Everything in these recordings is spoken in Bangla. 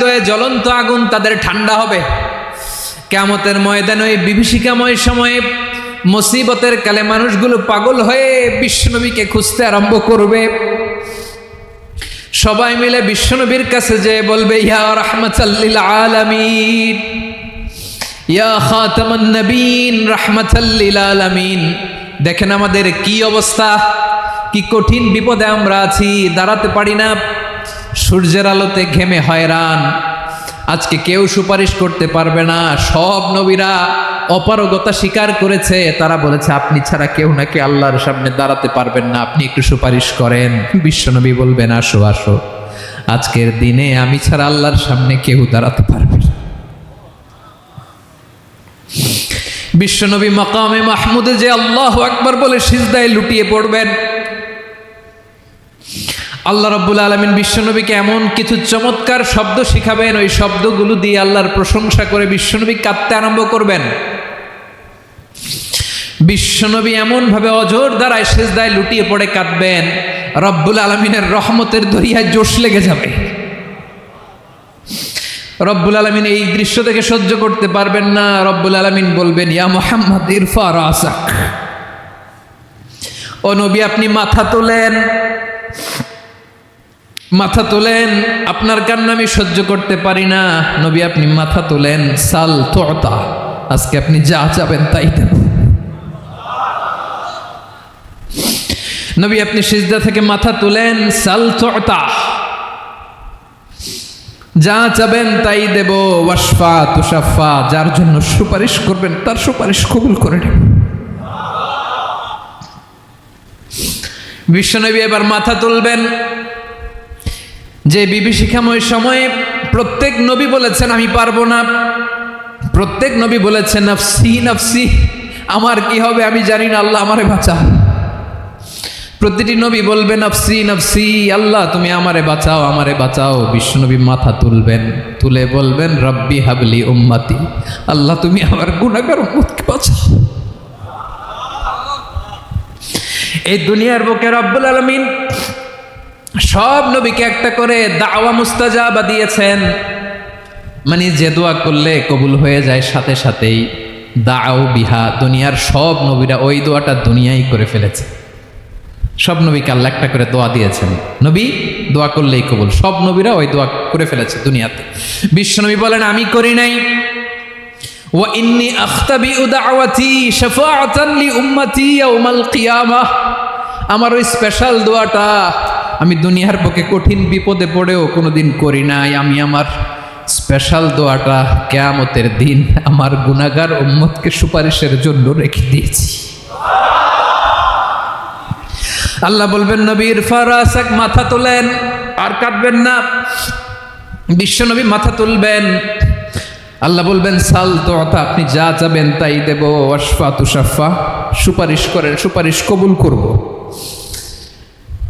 হৃদয়ে জ্বলন্ত আগুন তাদের ঠান্ডা হবে। কিয়ামতের ময়দানে ওই বিভীষিকাময় সময়ে মুসিবতের কালে মানুষগুলো পাগল হয়ে বিশ্বনবীকে খুঁজতে আরম্ভ করবে। সবাই মিলে বিশ্বনবীর কাছে যেয়ে বলবে, ইয়া রাহমাতাল লিল আলামিন, ইয়া খাতামান নবীন, রাহমাতাল লিল আলামিন। দেখেন আমাদের কি অবস্থা, কি কঠিন বিপদে আমরা আছি, দাঁড়াতে পারি না, সূর্যের আলোতে ঘেমে হয়রান। আজকে কেউ সুপারিশ করতে পারবে না। সব নবীরা অপারগতা স্বীকার করেছে, তারা বলেছে আপনি ছাড়া কেউ নাকি আল্লাহর সামনে দাঁড়াতে পারবেন না, আপনি একটু সুপারিশ করেন। বিশ্বনবী বলবেন, আসো আসো, আজকের দিনে আমি ছাড়া আল্লাহর সামনে কেউ দাঁড়াতে পারবে না। বিশ্বনবী মাকামে মাহমুদে যে আল্লাহু আকবার বলে সিজদায় লুটিয়ে পড়বেন। আল্লাহ রাব্বুল আলামিন বিশ্বনবীকে এমন কিছু চমৎকার শব্দ শিখাবেন, ওই শব্দগুলো দিয়ে আল্লাহর প্রশংসা করে বিশ্বনবী কাঁদতে আরম্ভ করবেন। বিশ্বনবী এমনভাবে অজর দ্বারায় সিজদায় লুটিয়ে পড়ে কাঁদবেন, রব্বুল আলামিনের রহমতের দরিয়ায় জোশ লেগে যাবে। রব্বুল আলামিন এই দৃশ্য থেকে সহ্য করতে পারবেন না। রব্বুল আলামিন বলবেন, ইয়া মুহাম্মদ ইরফা রাসাক, ও নবী আপনি মাথা তোলেন, মাথা তোলেন, আপনার কান্না আমি সহ্য করতে পারি না। নবী আপনি মাথা তোলেন, সাল তুতা, আজকে আপনি যা চাবেন তাই দেব। নবী আপনি সিজদা থেকে মাথা তুলেন, সাল তুতা, যা চাবেন তাই দেব। ওয়াশফা তুশাফা, যার জন্য সুপারিশ করবেন তার সুপারিশ কবুল করে নেব। বিশ্বনবী এবার মাথা তুলবেন। যে বিভীষিকাময় সময়ে প্রত্যেক নবী বলেছেন আমি পারবো না, প্রত্যেক নবী বলেছেন নাফসি নাফসি, আমার কি হবে আমি জানি না, আল্লাহ আমারে বাঁচাও। প্রতিটি নবী বলবেন নাফসি নাফসি, আল্লাহ তুমি আমারে বাঁচাও, আমারে বাঁচাও। বিশ্বনবী মাথা তুলবেন, তুলে বলবেন রব্বি হাবলি উম্মতি, আল্লাহ তুমি আমার গুনাহগার উম্মতকে বাঁচাও। এই দুনিয়ার বুকে রব্বুল আলামিন সব নবীকে একটা করে দাওয়া মুস্তাজাবা দিয়েছেন, মানে যে দোয়া করলে কবুল হয়ে যায় সাথে সাথেই। দাও বিহা, দুনিয়ার সব নবীরা ওই দোয়াটা দুনিয়ায় করে ফেলেছে। সব নবীকে আল্লাহ একটা করে দোয়া দিয়েছেন, নবী দোয়া করলেই কবুল। সব নবীরা ওই দোয়া করে ফেলেছে দুনিয়াতে। বিশ্বনবী বলেন আমি করি নাই। ওয়া ইন্নী আখতাবিউ দাওয়াতি শাফাআতান লি উম্মতি ইয়াউমাল কিয়ামাহ, আমার ওই স্পেশাল দোয়াটা আমি দুনিয়ার বুকে কঠিন বিপদে পড়েও কোনোদিন করি নাই। আমি আমার স্পেশাল দোয়াটা কিয়ামতের দিন আমার গুনাহগার উম্মতকে সুপারিশের জন্য রেখে দিয়েছি। আল্লাহ বলবেন নবী ইরফা রাসাক, মাথা তোলেন, আর কাটবেন না। বিশ্বনবী মাথা তুলবেন, আল্লাহ বলবেন সাল তুতা, আপনি যা চাবেন তাই দেব। ওয়াশফা তুশাফা, সুপারিশ করেন, সুপারিশ কবুল করব।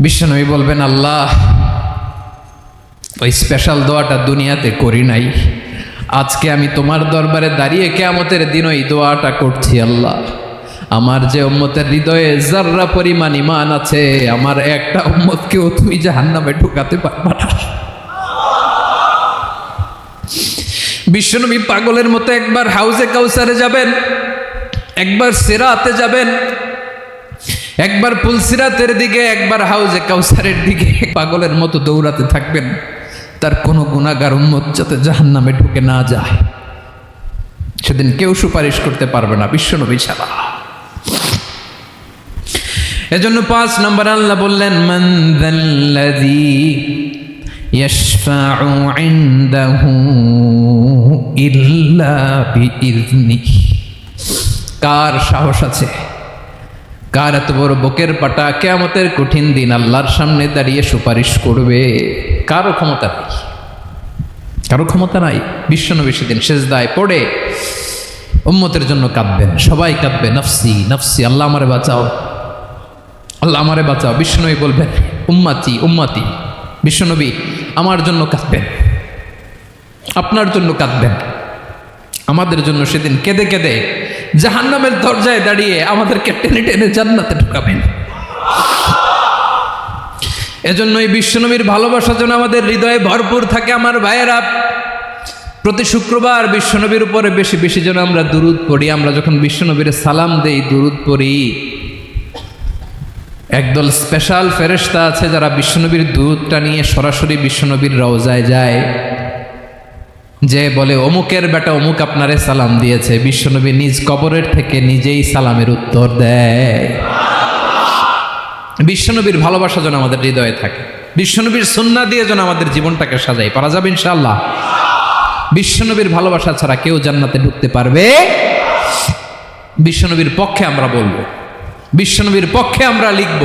বিশ্বনবী বলবেন আল্লাহ ওই স্পেশাল দোয়াটা দুনিয়াতে করি নাই, আজকে আমি তোমার দরবারে দাঁড়িয়ে কিয়ামতের দিন ওই দোয়াটা করছি। আল্লাহ আমার যে উম্মতের হৃদয়ে যাররা পরিমাণ ঈমান আছে, আমার একটা উম্মতকেও তুমি জাহান্নামে ঢুকাতে পারবা না। বিশ্বনবী পাগলের মতো একবার হাউজে কাউসারে যাবেন, একবার সিরাতে যাবেন, একবার পুলসিরাতের দিকে, একবার হাউজে কাউসারের দিকে পাগলের মতো দৌড়াতে থাকবেন, তার কোনো গুনাহগার উম্মত যাতে জাহান্নামে ঢুকে না যায়। সেদিন কেউ সুপারিশ করতে পারবে না বিশ্বনবী ছাড়া। এজন্য 5 নম্বর আল্লাহ বললেন মান যাল্লাযী ইয়াশফাউ ইনদাহু ইল্লা বিইযনিহি, কার সাহস আছে, কার এত বড় বুকের পাটা কিয়ামতের কঠিন দিন আল্লাহর সামনে দাঁড়িয়ে সুপারিশ করবে? কারো ক্ষমতা নেই, কারো ক্ষমতা নাই। বিশ্বনবী সেদিন সিজদায় পড়ে উম্মতের জন্য কাঁদবেন, সবাই কাঁদবে নফসি নফসি, আল্লাহ আমারে বাঁচাও, আল্লাহ আমারে বাঁচাও। বিশ্বনবী বলবেন উম্মতি উম্মতি, বিশ্বনবী আমার জন্য কাঁদবেন, আপনার জন্য কাঁদবেন, আমাদের জন্য সেদিন কেঁদে কেঁদে জাহান্নামের দরজায় দাঁড়িয়ে আমাদেরকে টেনে টেনে জান্নাতে ঢুকাবেন। এজন্য এই বিশ্বনবীর ভালোবাসা যেন আমাদের হৃদয়ে ভরপুর থাকে। আমার ভাইয়েরা, প্রতি শুক্রবার বিশ্বনবীর উপরে বেশি বেশি যেন আমরা দুরূদ পড়ি। আমরা যখন বিশ্বনবীর সালাম দেই, দুরূদ পড়ি, একদল স্পেশাল ফেরেশতা আছে যারা বিশ্বনবীর দুরূদটা নিয়ে সরাসরি বিশ্বনবীর রওজায় যায়, যে বলে অমুকের বেটা অমুক আপনারে সালাম দিয়েছে। বিশ্বনবী নিজ কবরের থেকে নিজেই সালামের উত্তর দেয়। বিশ্বনবীর ভালোবাসা যেন আমাদের হৃদয়ে থাকে, বিশ্বনবীর সুন্নাহ দিয়ে যেন আমাদের জীবনটাকে সাজাই। পারা যাবে ইনশাআল্লাহ? বিশ্বনবীর ভালোবাসা ছাড়া কেউ জান্নাতে ঢুকতে পারবে? বিশ্বনবীর পক্ষে আমরা বলবো, বিশ্বনবীর পক্ষে আমরা লিখব,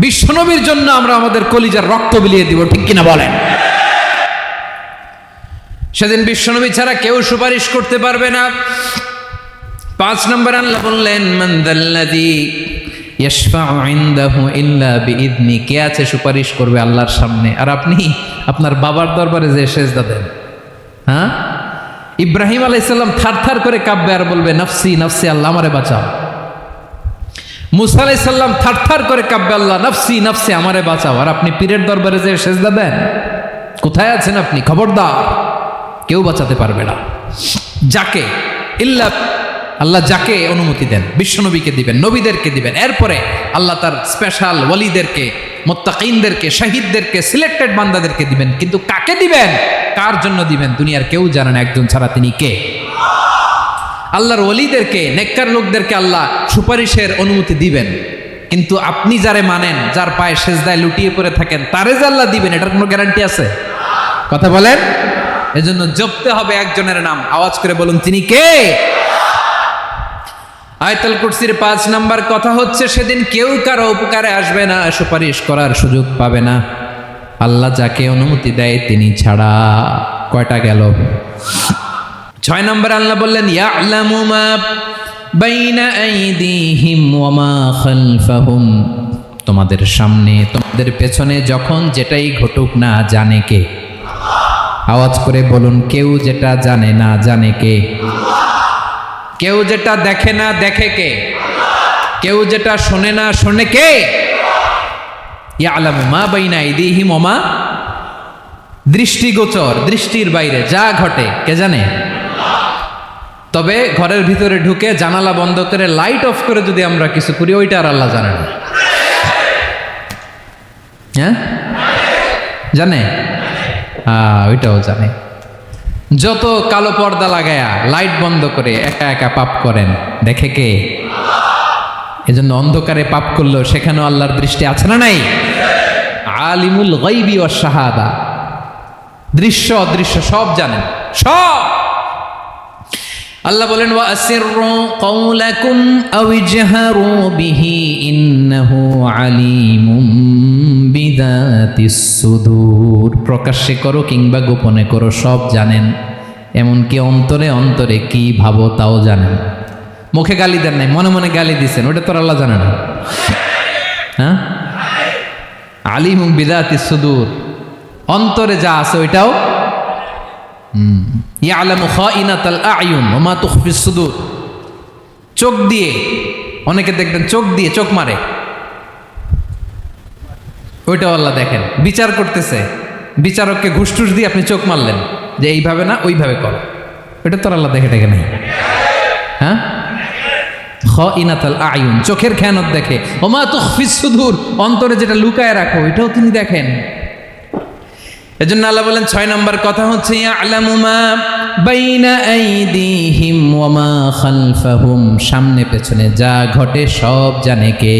বিশ্বনবীর জন্য আমরা আমাদের কলিজার রক্ত বিলিয়ে দিব, ঠিক কিনা বলেন? সেদিন বিশ্বনবী ছাড়া কেউ সুপারিশ করতে পারবে না। 5 নম্বর আল্লাহ বললেন, মান যাল্লাযী ইয়াশফাউ ইনদাহু ইল্লা বিইذনি। কে আছে সুপারিশ করবে আল্লাহর সামনে আর আপনি আপনার বাবার দরবারে যে সেজদা দেন? হ্যাঁ, ইব্রাহিম আলাইহিস সালাম থারথার করে কাঁপবে আর বলবে নাফসি নাফসি, আল্লাহ আমারে বাঁচাও। মুসা আলাইহিস সালাম থারথার করে কাঁপবে, আল্লাহ নাফসি নাফসি, আমারে বাঁচাও। আর আপনি পীরের দরবারে যে সেজদা দেন? কোথায় আছেন আপনি? খবরদার, কেউ বাঁচাতে পারবে না। যাকে ইল্লা আল্লাহ যাকে অনুমতি দেন, বিশ্বনবীকে দিবেন, নবীদেরকে দিবেন, এরপরে আল্লাহ তার স্পেশাল ওয়ালিদেরকে, মুত্তাকিনদেরকে, শহীদদেরকে, সিলেক্টেড বান্দাদেরকে দিবেন। কিন্তু কাকে দিবেন, কার জন্য দিবেন, দুনিয়ার কেউ জানে না একজন ছাড়া, তিনি কে? আল্লাহর ওয়ালিদেরকে, নেককার লোকদেরকে আল্লাহ সুপারিশের অনুমতি দিবেন। কিন্তু আপনি যারে মানেন, যার পায়ে সেজদায় লুটিয়ে পড়ে থাকেন, তারে যে আল্লাহ দিবেন, এটার কোনো গ্যারান্টি আছে? কথা বলেন। এজন্য জপতে হবে একজনের নাম, আওয়াজ করে বলুন, তিনি কে? আয়াতুল কুরসির 5 নাম্বার কথা হচ্ছে, সেদিন কেউ কারো উপকারে আসবে না, সুপারিশ করার সুযোগ পাবে না, আল্লাহ যাকে অনুমতি দেয় তিনি ছাড়া। কয়টা গেল? 6 নম্বর আল্লাহ বললেন, ইয়ালামু মা বাইনা আইদিহিম ওয়া মা খালফাহুম। তোমাদের সামনে, তোমাদের পেছনে যখন যেটাই ঘটুক না জানে কে? আওয়াজ করে বলুন, কেউ যেটা জানে না জানে কে? কেউ যেটা দেখে না দেখে কে? কেউ যেটা শোনে না শোনে কে? ইয়ালামু মা বাইনা আইদিহিম ওয়া মা, দৃষ্টিগোচর, দৃষ্টির বাইরে যা ঘটে কে জানে? তবে ঘরের ভিতরে ঢুকে জানালা বন্ধ করে লাইট অফ করে যদি আমরা কিছু করি, ওইটা আর আল্লাহ জানে না। হ্যাঁ, জানে? ওইটাও জানে। যত কালো পর্দা লাগায়া লাইট বন্ধ করে একা একা পাপ করেন, দেখে কে? এজন্য অন্ধকারে পাপ করলেও সেখানেও আল্লাহর দৃষ্টি আছে না নাই? আলিমুল গায়বি ওয়াশ শাহাদা, দৃশ্য অদৃশ্য সব জানেন, সব। আল্লাহ বলেন, ওয়া আসিররু কাওলাকুম আও ইজহারু বিহি ইন্নাহু আলিমুম বিযাতিস সুদূর। প্রকাশ্যে করো কিংবা গোপনে করো, সব জানেন। এমনকি অন্তরে অন্তরে কি ভাবো তাও জানেন। মুখে গালি দেন নাই, মনে মনে গালি দিছেন, ওটা তো আল্লাহ জানে না? হ্যাঁ, আলিমুম বিযাতিস সুদূর, অন্তরে যা আছে ওইটাও। ইয়ালামু খাইনাতাল আয়ুন ওয়া মা তুখফিস সুদূর। চোখ দিয়ে, অনেকে দেখবেন চোখ দিয়ে চোখ মারে, ওইটাও আল্লাহ দেখেন। বিচার করতেছে, বিচারককে ঘুষ টুস দিয়ে আপনি চোখ মারলেন যে এইভাবে না ওইভাবে করো, ওইটা তো আল্লাহ দেখে নাই? হ্যাঁ, খাইনাতাল আয়ুন, চোখের খেয়ানত দেখে। ওয়া মা তুখফিস সুদূর, অন্তরে যেটা লুকায় রাখো ওইটাও তিনি দেখেন। এজন্য আল্লাহ বলেন 6 নম্বর কথা হচ্ছে, ইয়ালামু মা বাইনা আইদিহিম ওয়া মা খালফাহুম, সামনে পেছনে যা ঘটে সব জানে কে?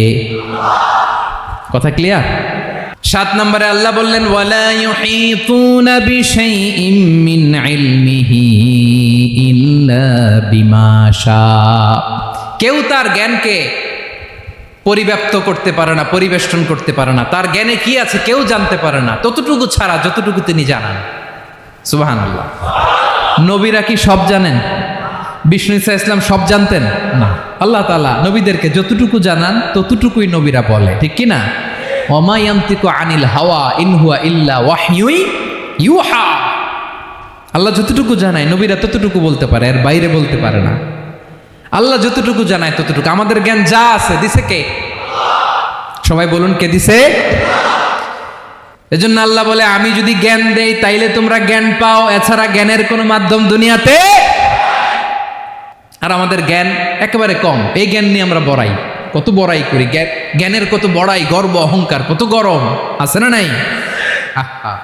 কথা ক্লিয়ার? 7 নম্বরে আল্লাহ বললেন, ওয়ালা ইউহিতুনা বিশাইইম মিন ইলমিহি ইল্লা বিমা শা। কেউ তার জ্ঞানকে পরিব্যাপ্ত করতে পারে না, পরিবেষ্টন করতে পারে না। তার জ্ঞানে কি আছে কেউ জানতে পারে না, ততটুকু ছাড়া যতটুকু তিনি জানান। সুবহানাল্লাহ। নবীরা কি সব জানেন? বিষ্ণু ঈসা ইসলাম সব জানতেন না। আল্লাহ তাআলা নবীদেরকে যতটুকু জানান ততটুকুই নবীরা বলে, ঠিক কি না? ওয়া মা ইয়ানতিকু আনিল হাওয়া ইন হুয়া ইল্লা ওয়াহয়ুন ইউহা। আল্লাহ যতটুকু জানায় নবীরা ততটুকু বলতে পারে, এর বাইরে বলতে পারে না। আল্লাহ যতটুকু জানায় ততটুকু। আমাদের জ্ঞান যা আছে দিছে কে? সবাই বলুন, কে দিছে? এজন্য আল্লাহ বলে আমি যদি জ্ঞান দেই তাইলে তোমরা জ্ঞান পাও, এছাড়া জ্ঞানের কোনো মাধ্যম দুনিয়াতে। আর আমাদের জ্ঞান একেবারে কম, এই জ্ঞান নিয়ে আমরা বড়াই, কত বড়াই করি, জ্ঞানের কত বড়াই, গর্ব অহংকার, কত গরম আছে না নাই? আহা